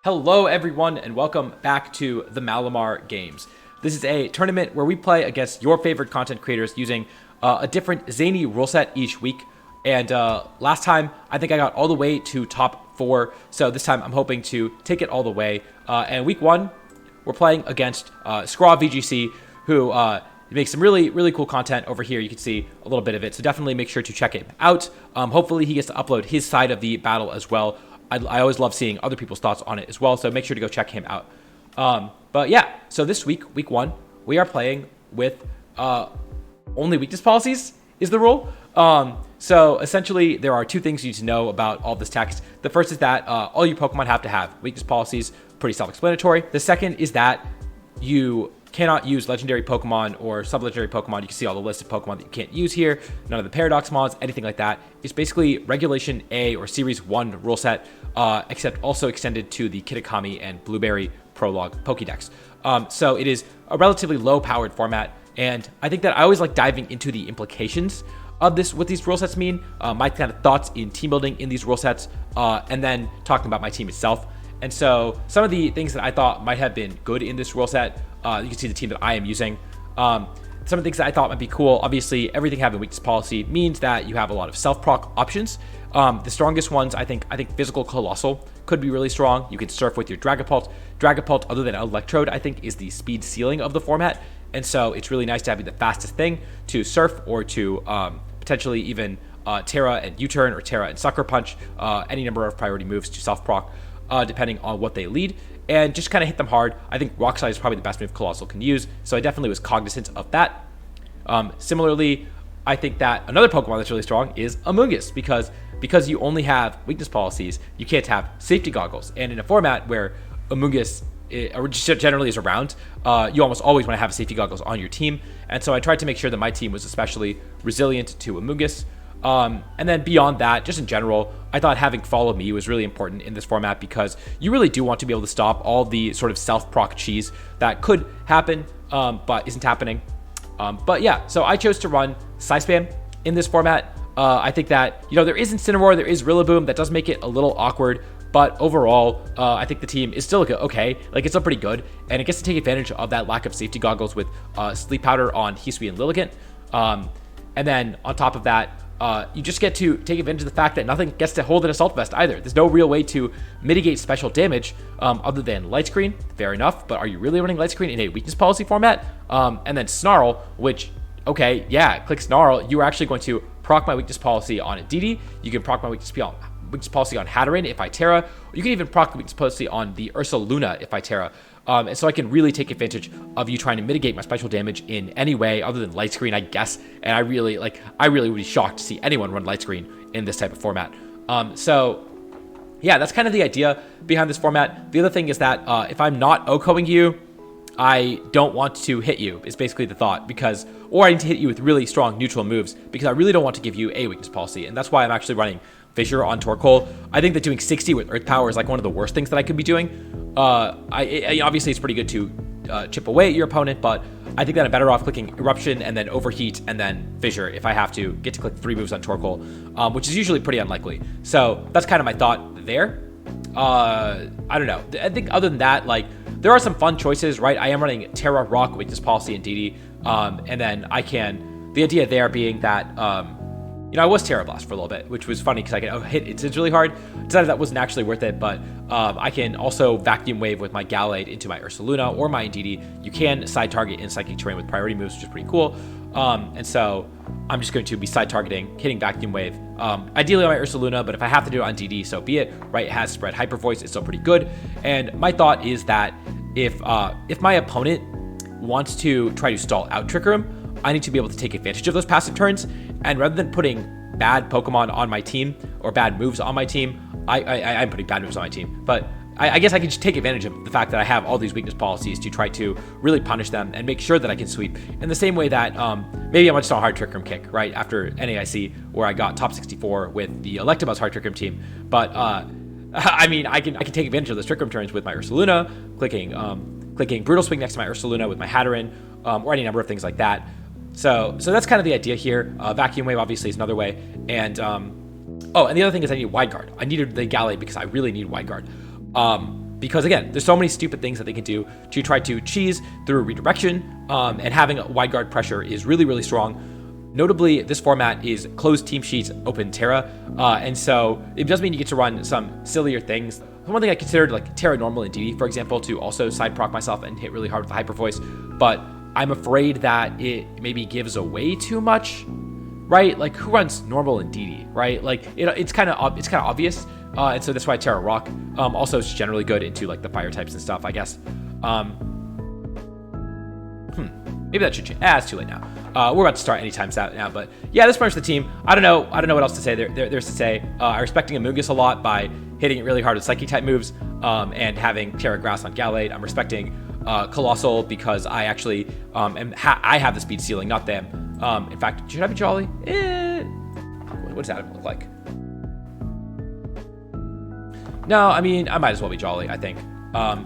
Hello everyone and welcome back to the Malamar Games. This is a tournament where we play against your favorite content creators using a different zany rule set each week. And last time, I think I got all the way to top 4. So this time I'm hoping to take it all the way. And week 1, we're playing against Scraw VGC, who makes some really cool content over here. You can see a little bit of it. So definitely make sure to check it out. Hopefully he gets to upload his side of the battle as well. I always love seeing other people's thoughts on it as well, so make sure to go check him out. But yeah, so this week 1, we are playing with only weakness policies is the rule. So essentially, there are 2 things you need to know about all this text. The first is that all your Pokemon have to have weakness policies, pretty self-explanatory. The second is that you cannot use legendary Pokemon or sub-legendary Pokemon. You can see all the list of Pokemon that you can't use here. None of the Paradox mods, anything like that. It's basically Regulation A or Series 1 rule set, except also extended to the Kitakami and Blueberry Prologue Pokédex. So it is a relatively low-powered format, and I think that I always like diving into the implications of this, what these rule sets mean, my kind of thoughts in team building in these rule sets, and then talking about my team itself. And so some of the things that I thought might have been good in this rule set, you can see the team that I am using. Some of the things that I thought might be cool, obviously everything having weakness policy means that you have a lot of self-proc options. The strongest ones, I think Physical Colossal could be really strong. You can surf with your Dragapult. Dragapult, other than Electrode, I think is the speed ceiling of the format. And so it's really nice to have the fastest thing to surf or to potentially even Terra and U-Turn or Terra and Sucker Punch, any number of priority moves to self-proc, depending on what they lead, and just kind of hit them hard. I think Rock Slide is probably the best move Colossal can use, so I definitely was cognizant of that. Similarly, I think that another Pokemon that's really strong is Amoonguss, because you only have weakness policies, you can't have safety goggles, and in a format where Amoonguss generally is around, you almost always want to have safety goggles on your team, and so I tried to make sure that my team was especially resilient to Amoonguss. And then beyond that, just in general, I thought having Follow Me was really important in this format because you really do want to be able to stop all the sort of self-proc cheese that could happen, but isn't happening. But yeah, so I chose to run Psyspam in this format. I think that, there is Incineroar, there is Rillaboom. That does make it a little awkward, but overall, I think the team is still okay. Like, it's still pretty good, and it gets to take advantage of that lack of safety goggles with Sleep Powder on Hisui and Lilligant. And then on top of that, you just get to take advantage of the fact that nothing gets to hold an Assault Vest either. There's no real way to mitigate special damage other than Light Screen. Fair enough, but are you really running Light Screen in a weakness policy format? And then Snarl, which, okay, yeah, click Snarl. You are actually going to proc my weakness policy on Aditi. You can proc my weakness policy on Hatterene if I Terra. You can even proc the weakness policy on the Ursaluna if I Terra. And so I can really take advantage of you trying to mitigate my special damage in any way other than Light Screen, I guess. And I really would be shocked to see anyone run Light Screen in this type of format. So yeah, that's kind of the idea behind this format. The other thing is that if I'm not OHKOing you, I don't want to hit you, is basically the thought, or I need to hit you with really strong neutral moves, because I really don't want to give you a weakness policy, and that's why I'm actually running Fissure on Torkoal. I think that doing 60 with Earth Power is like one of the worst things that I could be doing. Obviously it's pretty good to chip away at your opponent, but I think that I'm better off clicking Eruption and then Overheat and then Fissure if I have to get to click 3 moves on Torkoal, which is usually pretty unlikely. So that's kind of my thought there. I don't know. I think other than that, like, there are some fun choices, right? I am running Terra, Rock, Weakness Policy, and DD. And then the idea there being that, I was Terra Blast for a little bit, which was funny because I could hit Instants really hard. Decided that wasn't actually worth it, but I can also Vacuum Wave with my Gallade into my Ursaluna or my DD. You can side target in Psychic Terrain with priority moves, which is pretty cool. And so I'm just going to be side targeting, hitting Vacuum Wave, ideally on my Ursaluna, but if I have to do it on DD, so be it, right? It has spread Hyper Voice, it's still pretty good. And my thought is that if my opponent wants to try to stall out Trick Room, I need to be able to take advantage of those passive turns, and rather than putting bad Pokemon on my team or bad moves on my team, I'm putting bad moves on my team, but I guess I can just take advantage of the fact that I have all these weakness policies to try to really punish them and make sure that I can sweep in the same way that maybe I'm just on a hard Trick Room kick, right, after NAIC, where I got top 64 with the Electabuzz hard Trick Room team. But I mean, I can take advantage of those Trick Room turns with my Ursaluna, clicking Brutal Swing next to my Ursaluna with my Hatterene, or any number of things like that. So that's kind of the idea here. Vacuum Wave obviously is another way, and and the other thing is I need Wide Guard. I needed the Gallade because I really need Wide Guard. Because again, there's so many stupid things that they can do to try to cheese through redirection, and having a wide guard pressure is really, really strong. Notably, this format is closed team sheets, open Terra, and so it does mean you get to run some sillier things. One thing I considered like Terra normal and DD, for example, to also side proc myself and hit really hard with the hyper voice, but I'm afraid that it maybe gives away too much, right? Like who runs normal and DD, right? Like it's kind of obvious, and so that's why Terra rock. Also, it's generally good into like the fire types and stuff, I guess. Maybe that should change. It's too late now. We're about to start anytime now, but yeah, this much the team. I don't know what else to say. There's to say. I'm respecting Amoonguss a lot by hitting it really hard with Psyche type moves, and having Terra Grass on Gallade. I'm respecting Colossal because I actually I have the speed ceiling, not them. In fact, should I be Jolly? What does that look like? No, I mean I might as well be Jolly. I think,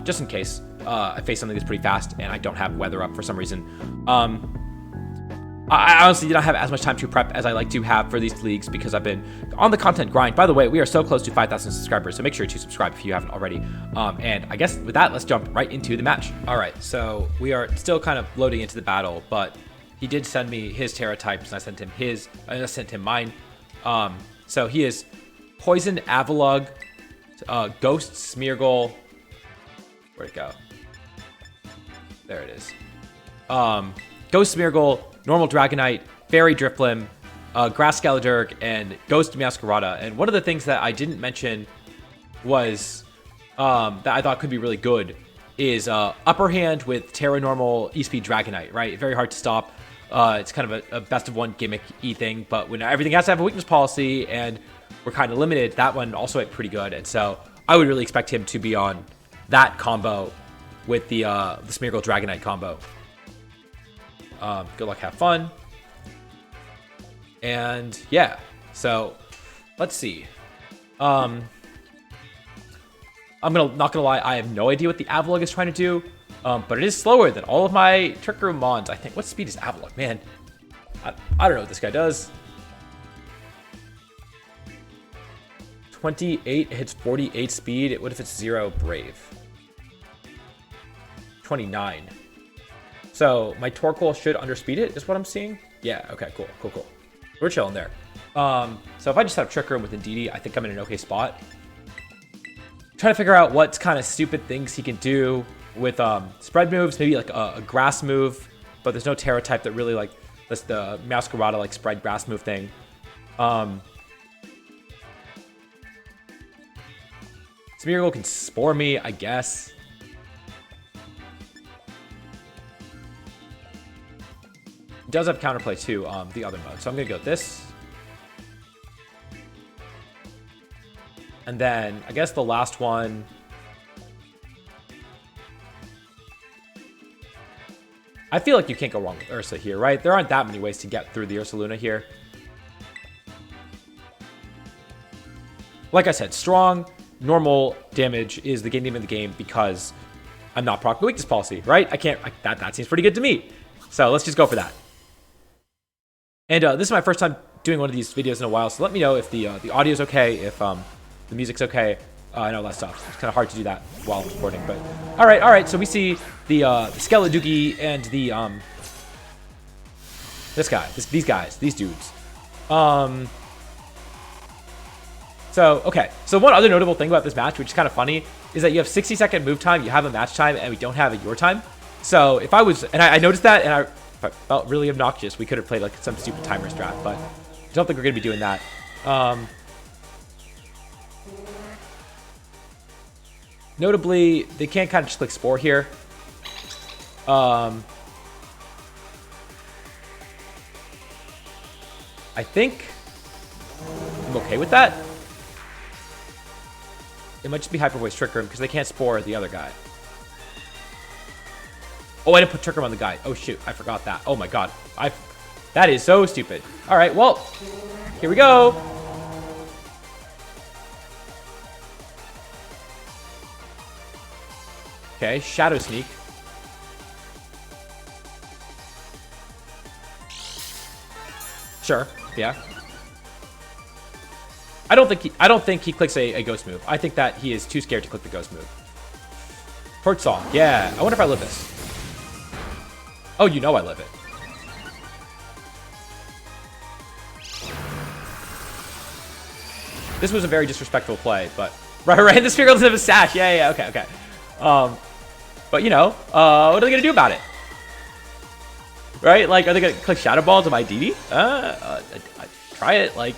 just in case I face something that's pretty fast and I don't have weather up for some reason. I honestly did not have as much time to prep as I like to have for these leagues because I've been on the content grind. By the way, we are so close to 5,000 subscribers, so make sure to subscribe if you haven't already. And I guess with that, let's jump right into the match. All right, so we are still kind of loading into the battle, but he did send me his Terra types, and I sent him mine. So he is Poison Avalugg, Ghost Smeargle. Where'd it go? There it is. Ghost Smeargle, Normal Dragonite, Fairy Drifblim, Grass Scaladurg, and Ghost Masquerada. And one of the things that I didn't mention was that I thought could be really good is Upper Hand with Terra Normal E-Speed Dragonite, right? Very hard to stop. It's kind of a best of one gimmick-y thing, but when everything has to have a weakness policy and we're kind of limited, that one also hit pretty good. And so I would really expect him to be on that combo with the Smeargle Dragonite combo. Good luck, have fun. And yeah, so let's see. I'm not gonna lie, I have no idea what the Avalugg is trying to do, but it is slower than all of my Trick Room Mons, I think. What speed is Avalugg? Man, I don't know what this guy does. 28, it hits 48 speed. What if it's 0 Brave? 29. So my Torkoal should underspeed it, is what I'm seeing. Yeah, okay, cool. We're chilling there. So if I just set up Trick Room with Indeedee, I think I'm in an okay spot. Trying to figure out what kind of stupid things he can do with spread moves, maybe like a grass move, but there's no Terra type that really like that's the Masquerada like spread grass move thing. Smeargle can Spore me, I guess. It does have counterplay too, the other mode. So I'm gonna go with this. And then I guess the last one. I feel like you can't go wrong with Ursa here, right? There aren't that many ways to get through the Ursaluna here. Like I said, strong, normal damage is the name of the game because I'm not proc weakness policy, right? That seems pretty good to me. So let's just go for that. And this is my first time doing one of these videos in a while, so let me know if the audio is okay, if the music's okay. I know that stuff. It's kind of hard to do that while I'm recording, but all right. So we see the Skeledugi and the these dudes. So one other notable thing about this match, which is kind of funny, is that you have 60-second move time, you have a match time, and we don't have a your time. So if I was, and I noticed that, and I felt really obnoxious, we could have played like some stupid timer strat, but I don't think we're gonna be doing that. Notably, they can't kind of just click Spore here. I think I'm okay with that. It might just be Hyper Voice Trick Room because they can't Spore the other guy. Oh, I didn't put Trick Room on the guy. Oh shoot, I forgot that. Oh my god, that is so stupid. All right, well, here we go. Okay, Shadow Sneak. Sure, yeah. I don't think he clicks a ghost move. I think that he is too scared to click the ghost move. Torch Song. Yeah. I wonder if I live this. Oh, you know I live it. This was a very disrespectful play, but... Right, the Sphere goes into a sash. Yeah, okay. But, you know, what are they going to do about it? Right? Like, are they going to click Shadow Ball to my DD? Try it, like...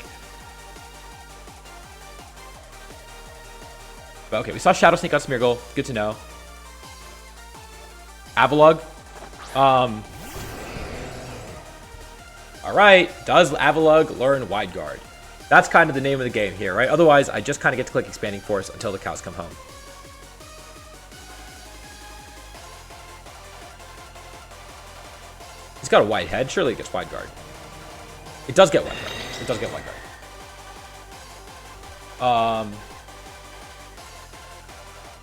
But, okay, we saw Shadow Sneak on Smeargle. Good to know. Avalugg. Alright, does Avalugg learn Wide Guard? That's kind of the name of the game here, right? Otherwise, I just kind of get to click Expanding Force until the cows come home. He's got a wide head. Surely it gets Wide Guard. It does get Wide Guard. It does get Wide Guard.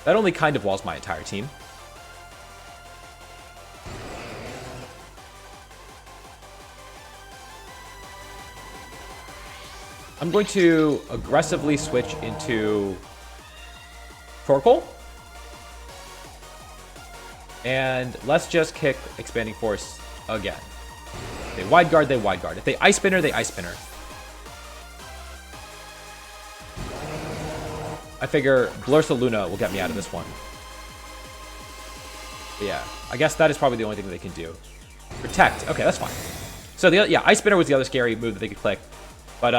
That only kind of walls my entire team. I'm going to aggressively switch into Torkoal. And let's just kick Expanding Force again. They Wide Guard, they Wide Guard. If they Ice Spinner, they Ice Spinner. I figure Blursa Luna will get me out of this one. But yeah, I guess that is probably the only thing that they can do. Protect. Okay, that's fine. So, yeah, Ice Spinner was the other scary move that they could click. But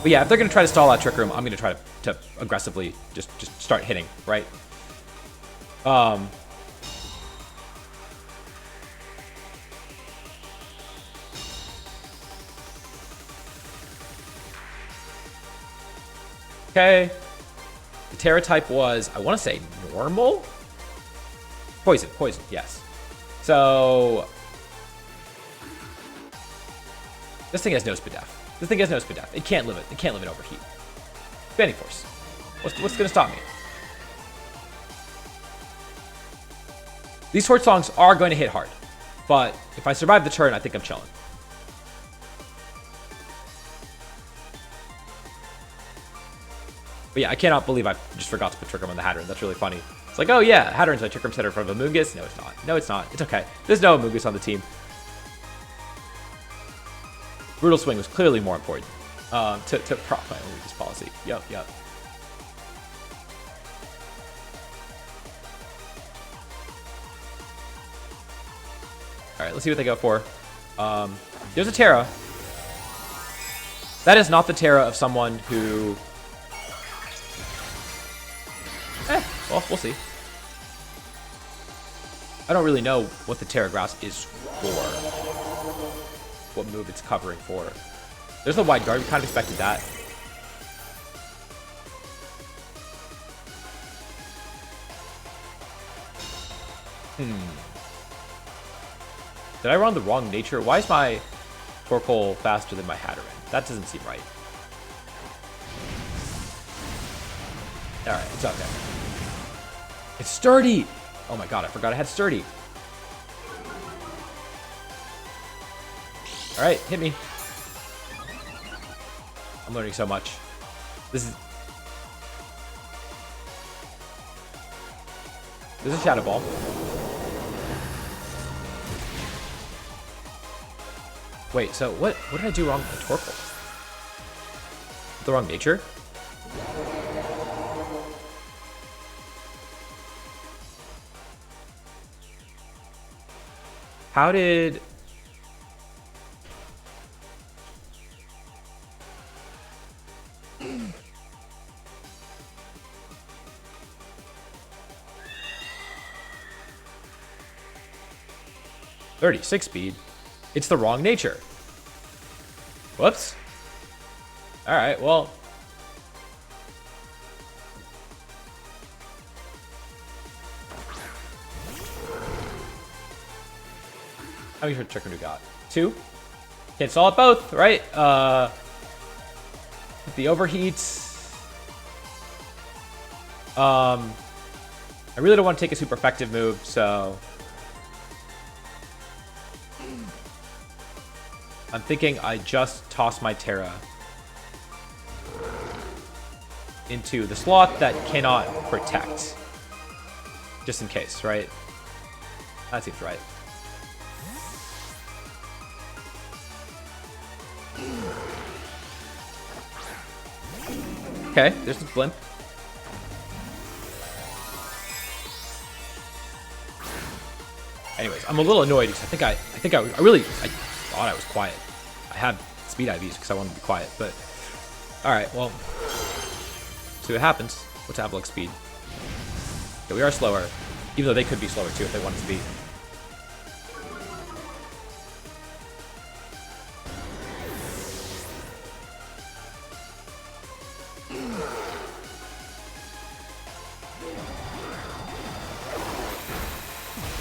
yeah, if they're going to try to stall out Trick Room, I'm going to try to aggressively just start hitting, right? Okay. The Terra type was, I want to say, normal? Poison, yes. So... This thing has no Spadef. This thing has no Spadef. It can't live it. It can't live in Overheat. Expanding Force. What's going to stop me? These Torch Songs are going to hit hard. But if I survive the turn, I think I'm chilling. But yeah, I cannot believe I just forgot to put Trick Room on the Hatteran. That's really funny. It's like, oh yeah, Hatteran's my Trick Room setter in front of Amoonguss. No, it's not. No, it's not. It's okay. There's no Amoonguss on the team. Brutal Swing was clearly more important to prop my Amoonguss policy. Yep. Alright, let's see what they go for. There's a Terra. That is not the Terra of someone who... well, we'll see. I don't really know what the Terra Grass is for. What move it's covering for. There's the Wide Guard. We kind of expected that. Did I run the wrong nature? Why is my Torkoal faster than my Hatteran? That doesn't seem right. Alright, it's okay. It's sturdy! Oh my god, I forgot I had sturdy. Alright, hit me. I'm learning so much. This is a Shadow Ball. Wait, so what did I do wrong with the Torkoal? The wrong nature? How did... .36 speed. It's the wrong nature. Whoops. Alright, well. How many Trick Room do we got? 2? Can't stall it both, right? The overheats. I really don't want to take a super effective move, so I'm thinking I just toss my Terra into the slot that cannot protect. just in case, right? That seems right. Okay, there's the blimp. Anyways, I'm a little annoyed because I thought I was quiet. I had speed IVs because I wanted to be quiet, but all right, well, see what happens. What's Avalok speed? Okay, we are slower, even though they could be slower too if they wanted to be.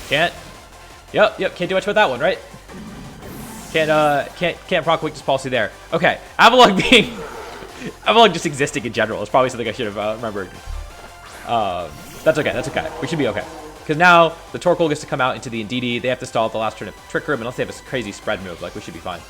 Can't. Yep. Can't do much with that one, right? Can't proc weakness policy there. Okay, Avalok just existing in general is probably something I should have remembered. That's okay. We should be okay. Because now the Torkoal gets to come out into the Indeedee. They have to stall at the last turn of Trick Room unless they have a crazy spread move. Like, we should be fine.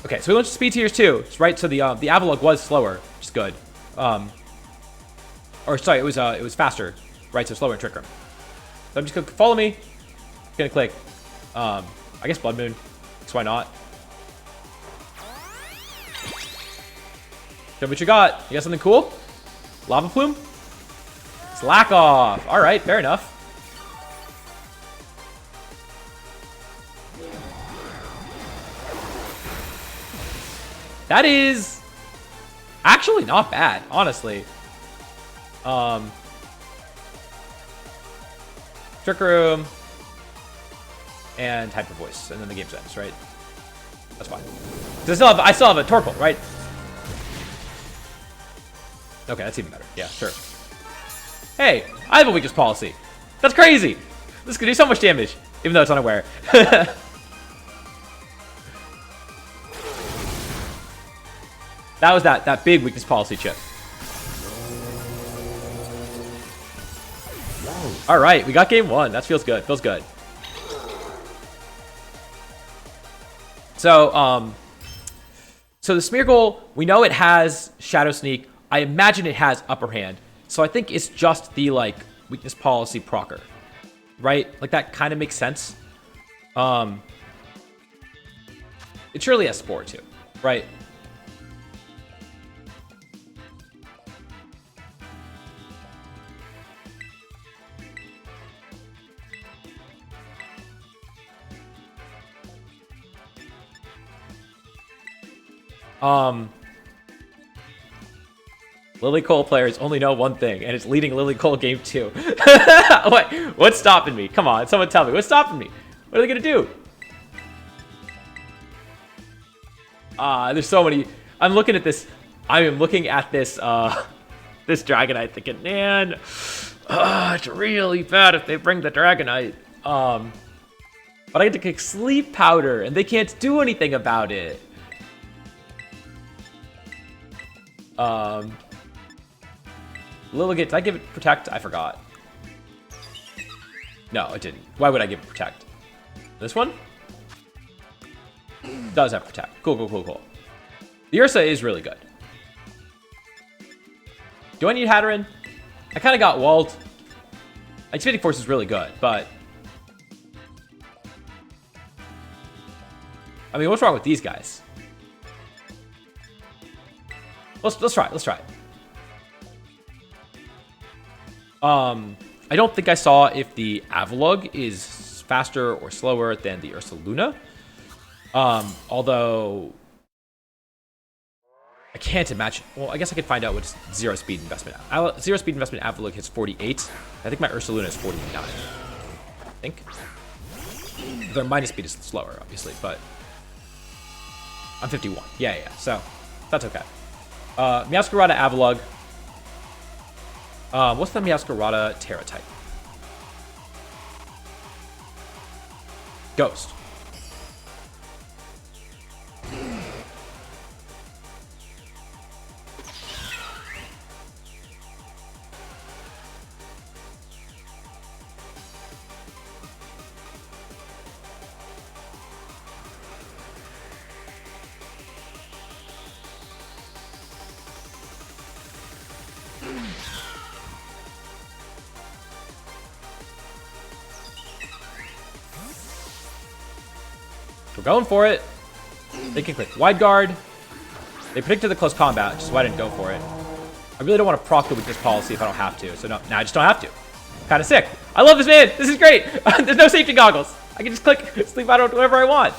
Okay, so we launched speed tiers too, right? So the Avalok was slower, which is good. Or sorry, it was faster, right? So slower in Trick Room. So I'm just gonna follow me. Gonna click. I guess Blood Moon. So why not? Show me what you got. You got something cool? Lava Plume? Slack off. All right, fair enough. That is actually not bad, honestly. Trick Room and Hyper Voice, and then the game ends, right? That's fine. I still have a Torkoal, right? Okay, that's even better. Yeah, sure. Hey, I have a weakness policy. That's crazy. This could do so much damage, even though it's unaware. That was that big weakness policy chip. All right, we got game one. That feels good. Feels good. So, so the Smeargle, we know it has Shadow Sneak. I imagine it has Upper Hand. So I think it's just the like weakness policy procer, right? Like that kind of makes sense. It surely has Spore too, right? Lily Cole players only know one thing, and it's leading Lily Cole game 2. What's stopping me? Come on, someone tell me. What's stopping me? What are they gonna do? There's so many. I'm looking at this. I am looking at this. This Dragonite, thinking, man, it's really bad if they bring the Dragonite. But I get to kick Sleep Powder, and they can't do anything about it. Lilligant, did I give it Protect? I forgot. No, it didn't. Why would I give it Protect? This one? Does have Protect. Cool. The Ursa is really good. Do I need Hatteran? I kind of got walled. Expanding Force is really good, but... I mean, what's wrong with these guys? Let's try it. I don't think I saw if the Avalug is faster or slower than the Ursaluna. Although I can't imagine. Well, I guess I could find out what zero speed investment. Zero speed investment Avalug hits 48. I think my Ursaluna is 49. I think. Their minus speed is slower, obviously, but I'm 51. Yeah. So that's okay. Meowscarada Avalug. What's the Meowscarada Terra type? Ghost. going for it. They can click wide guard. They predicted the close combat, which is why I didn't go for it. I really don't want to proc the weakness policy if I don't have to. So no, I just don't have to. Kind of sick. I love this, man. This is great. There's no safety goggles. I can just click sleep out whatever I want.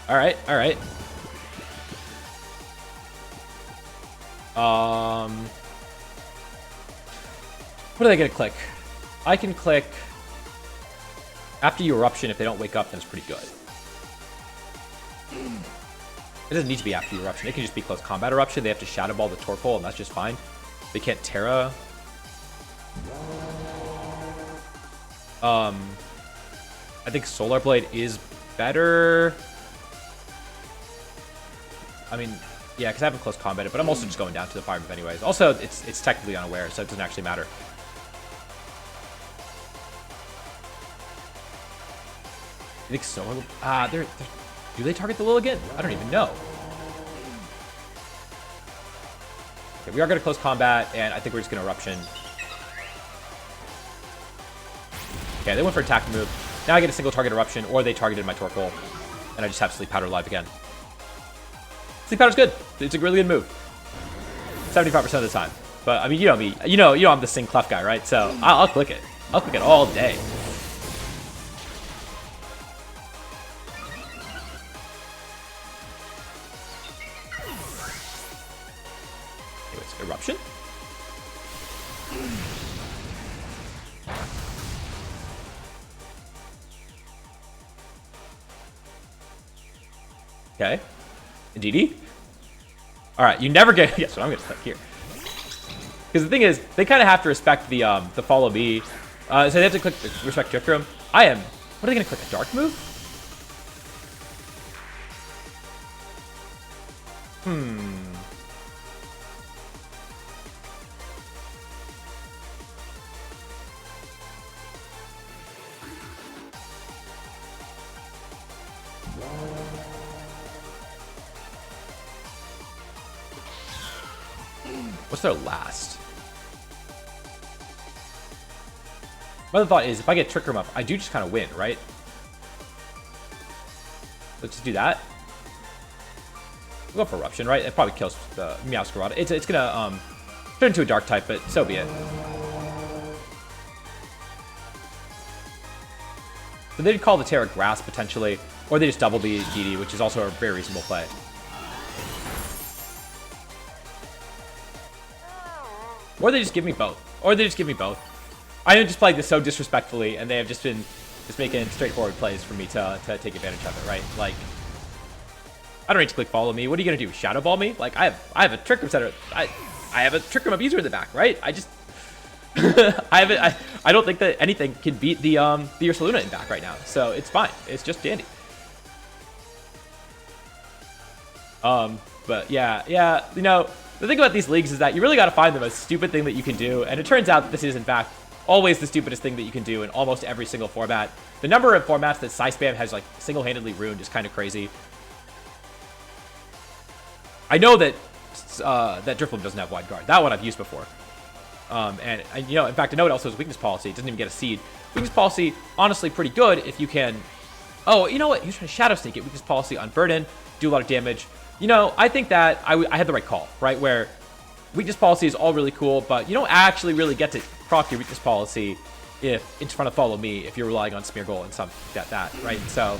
All right, all right. What are they gonna click? I can click after you eruption. If they don't wake up, then it's pretty good. It doesn't need to be after the eruption. It can just be close combat eruption. They have to shadow ball the Torkoal, and that's just fine. They can't Terra. I think Solar Blade is better. I mean, yeah, because I haven't close combated, but I'm also just going down to the fire move anyways. Also, it's technically unaware, so it doesn't actually matter. I think Solar... do they target the Lilligant? I don't even know. Okay, we are going to close combat, and I think we're just going to Eruption. Okay, they went for attack move. Now I get a single target Eruption, or they targeted my Torkoal, and I just have Sleep Powder live again. Sleep Powder's good. It's a really good move. 75% of the time. But, I mean, you know me. You know I'm the Sing Clef guy, right? So, I'll click it. I'll click it all day. Anyways, Eruption. Okay. DD. All right, you never get. Yes, so I'm gonna click here. Because the thing is, they kind of have to respect the follow me. So they have to click respect Trick Room. I am. What are they gonna click? A dark move? What's their last? My other thought is, if I get Trick Room up, I do just kind of win, right? Let's just do that. We'll go for Eruption, right? It probably kills the Meowscarada. It's gonna turn into a Dark type, but so be it. So they'd call the Terra Grass potentially, or they just double the DD, which is also a very reasonable play. Or they just give me both. I am just playing this so disrespectfully, and they have just been making straightforward plays for me to take advantage of it, right? Like, I don't need to click follow me. What are you gonna do? Shadow ball me? Like, I have a Trick Room setter. I have a Trick Room abuser in the back, right? I just I don't think that anything can beat the Ursaluna in back right now. So it's fine. It's just dandy. But yeah, you know, the thing about these leagues is that you really got to find the most stupid thing that you can do, and it turns out that this is, in fact, always the stupidest thing that you can do in almost every single format. The number of formats that Psyspam has, like, single-handedly ruined is kind of crazy. I know that that Drifloon doesn't have Wide Guard. That one I've used before. And you know, in fact, I know it also has Weakness Policy. It doesn't even get a seed. Weakness Policy, honestly, pretty good if you can... Oh, you know what? You're trying to Shadow Sneak it. Weakness Policy on Burden, do a lot of damage. You know, I think that I had the right call, right? Where Weakness Policy is all really cool, but you don't actually really get to proc your Weakness Policy if it's front of follow me, if you're relying on Smear Goal and something like that, right? So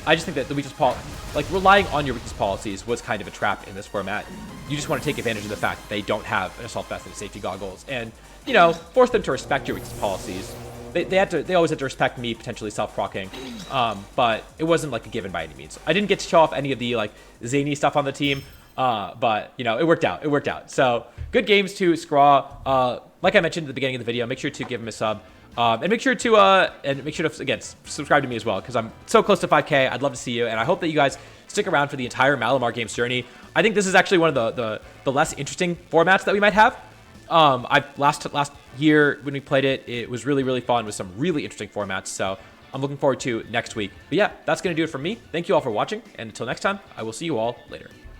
I just think that the Weakness Policy, like relying on your Weakness Policies was kind of a trap in this format. You just want to take advantage of the fact that they don't have an Assault Vest and safety goggles, and, you know, force them to respect your Weakness Policies. They always had to respect me potentially self-procking, but it wasn't like a given by any means. I didn't get to show off any of the like zany stuff on the team, but you know, it worked out. So good games to Scraw. Like I mentioned at the beginning of the video, make sure to give him a sub, and make sure to again subscribe to me as well, because I'm so close to 5K. I'd love to see you, and I hope that you guys stick around for the entire Malamar Games journey. I think this is actually one of the less interesting formats that we might have. year when we played it. It was really, really fun with some really interesting formats. So I'm looking forward to next week. But yeah, that's going to do it for me. Thank you all for watching. And until next time, I will see you all later.